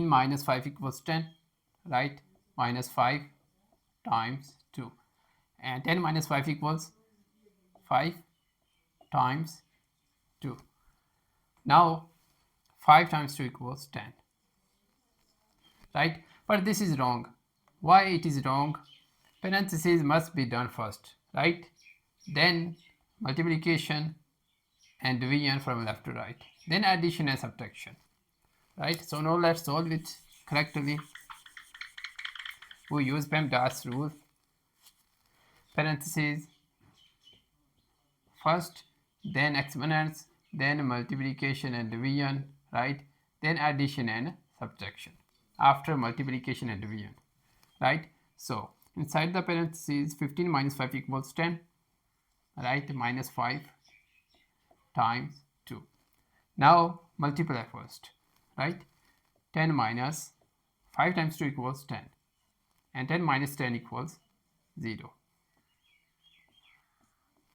15 minus 5 equals 10, right? Minus 5 times 2. And 10 minus 5 equals 5 times 2. Now 5 times 2 equals 10, right? But this is wrong. Why it is wrong? Parentheses must be done first, right? Then multiplication and division from left to right. Then addition and subtraction, right? So now let's solve it correctly. We use PEMDAS rule. Parentheses first, then exponents, then multiplication and division, right? Then addition and subtraction after multiplication and division, right? So inside the parentheses, 15 minus 5 equals 10, right? Minus 5 times 2. Now multiply first, right? 10 minus 5 times 2 equals 10, and 10 minus 10 equals 0.